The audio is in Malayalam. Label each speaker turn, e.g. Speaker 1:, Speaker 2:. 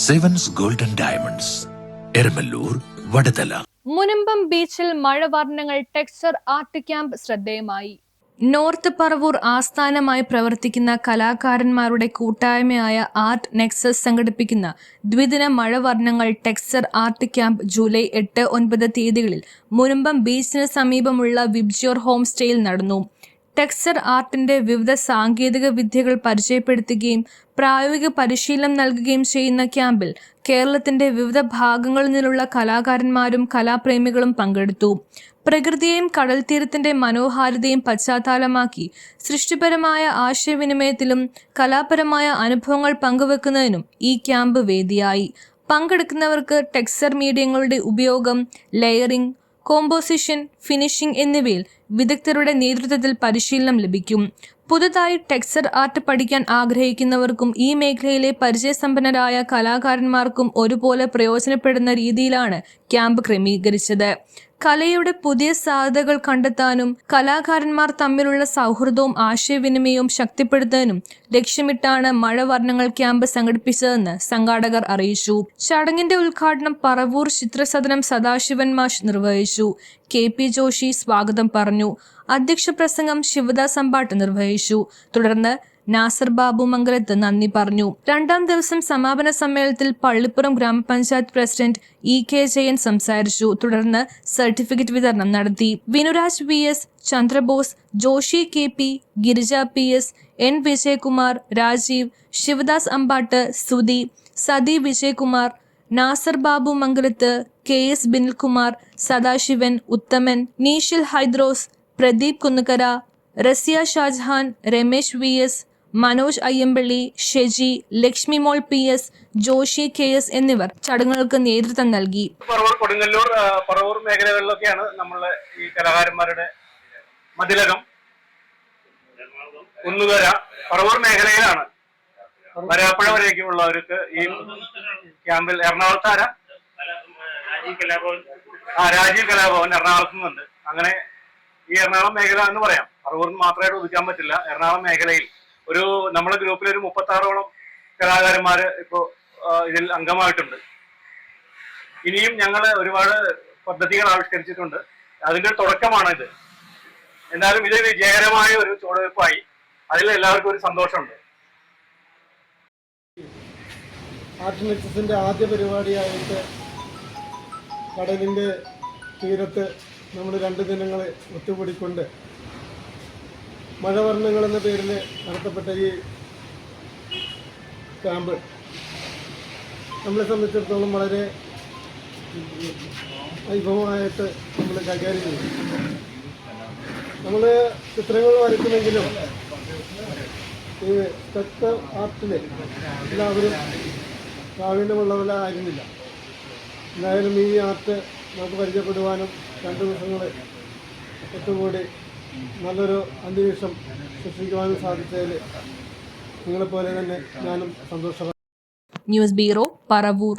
Speaker 1: Sevens golden diamonds Eramalloor Vadathala.
Speaker 2: Munambam ബീച്ചിൽ മഴവർണ്ണങ്ങൾ ടെക്സ്ചർ ആർട്ട് ക്യാമ്പ് ശ്രദ്ധേയമായി. നോർത്ത് പറവൂർ ആസ്ഥാനമായി പ്രവർത്തിക്കുന്ന കലാകാരന്മാരുടെ കൂട്ടായ്മയായ ആർട്ട് നെക്സസ് സംഘടിപ്പിക്കുന്ന ദ്വിദിന മഴവർണ്ണങ്ങൾ ടെക്സ്ചർ ആർട്ട് ക്യാമ്പ് ജൂലൈ 8-9 തീയതികളിൽ മുനമ്പം ബീച്ചിന് സമീപമുള്ള വിബ്ജിയോർ ഹോം സ്റ്റേയിൽ നടന്നു. ടെക്സ്ചർ ആർട്ടിന്റെ വിവിധ സാങ്കേതിക വിദ്യകൾ പരിചയപ്പെടുത്തുകയും പ്രായോഗിക പരിശീലനം നൽകുകയും ചെയ്യുന്ന ക്യാമ്പിൽ കേരളത്തിന്റെ വിവിധ ഭാഗങ്ങളിൽ നിന്നുള്ള കലാകാരന്മാരും കലാപ്രേമികളും പങ്കെടുത്തു. പ്രകൃതിയെയും കടൽത്തീരത്തിന്റെ മനോഹാരിതയും പശ്ചാത്തലമാക്കി സൃഷ്ടിപരമായ ആശയവിനിമയത്തിലും കലാപരമായ അനുഭവങ്ങൾ പങ്കുവെക്കുന്നതിനും ഈ ക്യാമ്പ് വേദിയായി. പങ്കെടുക്കുന്നവർക്ക് ടെക്സ്ചർ മീഡിയങ്ങളുടെ ഉപയോഗം, ലെയറിംഗ്, കോമ്പോസിഷൻ, ഫിനിഷിംഗ് എന്നിവയിൽ വിദഗ്ധരുടെ നേതൃത്വത്തിൽ പരിശീലനം ലഭിക്കും. പുതുതായി ടെക്സ്ചർ ആർട്ട് പഠിക്കാൻ ആഗ്രഹിക്കുന്നവർക്കും ഈ മേഖലയിലെ പരിചയസമ്പന്നരായ കലാകാരന്മാർക്കും ഒരുപോലെ പ്രയോജനപ്പെടുന്ന രീതിയിലാണ് ക്യാമ്പ് ക്രമീകരിച്ചത്. കലയുടെ പുതിയ സാധ്യതകൾ കണ്ടെത്താനും കലാകാരന്മാർ തമ്മിലുള്ള സൗഹൃദവും ആശയവിനിമയവും ശക്തിപ്പെടുത്താനും ലക്ഷ്യമിട്ടാണ് മഴവർണ്ണങ്ങൾ ക്യാമ്പ് സംഘടിപ്പിച്ചതെന്ന് സംഘാടകർ അറിയിച്ചു. ചടങ്ങിന്റെ ഉദ്ഘാടനം പറവൂർ ചിത്രസദനം സദാശിവൻ മാഷ് നിർവഹിച്ചു. KP ജോഷി സ്വാഗതം പറഞ്ഞു. അധ്യക്ഷ പ്രസംഗം ശിവദാസ് അമ്പാട്ട് നിർവഹിച്ചു. തുടർന്ന് നാസർ ബാബു മംഗലത്ത് നന്ദി പറഞ്ഞു. രണ്ടാം ദിവസം സമാപന സമ്മേളനത്തിൽ പള്ളിപ്പുറം ഗ്രാമപഞ്ചായത്ത് പ്രസിഡന്റ് EK ജയൻ സംസാരിച്ചു. തുടർന്ന് സർട്ടിഫിക്കറ്റ് വിതരണം നടത്തി. Vinuraj VS, Chandrabose, Joshi KP, Girija PS, N Vijayakumar, Rajeev, Sivadas Ambat, Sudhi, sati Vijayakumar, Nasar Babu മംഗലത്ത്, KS ബിനിൽകുമാർ, സദാശിവൻ, ഉത്തമൻ, നീഷിൽ ഹൈദ്രോസ്, പ്രദീപ് കുന്നുകര, റസിയ ഷാജഹാൻ, രമേശ് VS, മനോജ് അയ്യമ്പള്ളി, ഷെജി, ലക്ഷ്മി മോൾ PS, ജോഷി KS എന്നിവർ ചടങ്ങുകൾക്ക് നേതൃത്വം നൽകി.
Speaker 3: കൊടുങ്ങല്ലൂർ പറവൂർ മേഖലകളിലൊക്കെയാണ് നമ്മളെ ഈ കലാകാരന്മാരുടെ മതിലകം. കുന്നുകര പറവൂർ മേഖലയിലാണ്. വരാപ്പുഴ വരേക്കുള്ളവർക്ക് ഈ ക്യാമ്പിൽ എറണാകുളത്താര രാജീവ് കലാഭവൻ എറണാകുളത്ത് നിന്നുണ്ട്. അങ്ങനെ ഈ എറണാകുളം മേഖല എന്ന് പറയാം. പറവൂരിന് മാത്രമായിട്ട് ഒതുക്കാൻ പറ്റില്ല. എറണാകുളം മേഖലയിൽ നമ്മുടെ ഗ്രൂപ്പിൽ ഒരു 36ഓളം കലാകാരന്മാര് ഇപ്പോ ഇതിൽ അംഗമായിട്ടുണ്ട്. ഇനിയും ഞങ്ങൾ ഒരുപാട് പദ്ധതികൾ ആവിഷ്കരിച്ചിട്ടുണ്ട്. അതിന്റെ തുടക്കമാണ് ഇത്. എന്നാലും ഇത് വിജയകരമായ ഒരു ചുവടുവയ്പായി. അതിൽ എല്ലാവർക്കും ഒരു സന്തോഷമുണ്ട്.
Speaker 4: ആർട്ട് നെക്സസിന്റെ ആദ്യ പരിപാടിയായിട്ട് കടലിന്റെ തീരത്ത് നമ്മൾ 2 ദിനങ്ങൾ ഒത്തുകൂടിക്കൊണ്ട് മഴവർണ്ണങ്ങൾ എന്ന പേരിൽ നടത്തപ്പെട്ട ഈ ക്യാമ്പ് നമ്മളെ സംബന്ധിച്ചിടത്തോളം വളരെ വൈഭവമായിട്ട് നമ്മൾ കൈകാര്യം ചെയ്യും. നമ്മൾ ചിത്രങ്ങൾ വരയ്ക്കുമെങ്കിലും ഈ ടെക്സ്ചർ ആർട്ടിൽ എല്ലാവരും പ്രാവീണ്യമുള്ളവരായിരുന്നില്ല. എന്തായാലും ഈ ആർട്ട് നമുക്ക് പരിചയപ്പെടുവാനും 2 ദിവസങ്ങൾ ഒത്തുകൂടി നല്ലൊരു അന്തരീക്ഷം സൃഷ്ടിക്കുവാനും സാധിച്ചതിൽ നിങ്ങളെപ്പോലെ തന്നെ ഞാനും സന്തോഷവാൻ.
Speaker 2: News bureau, Paravur.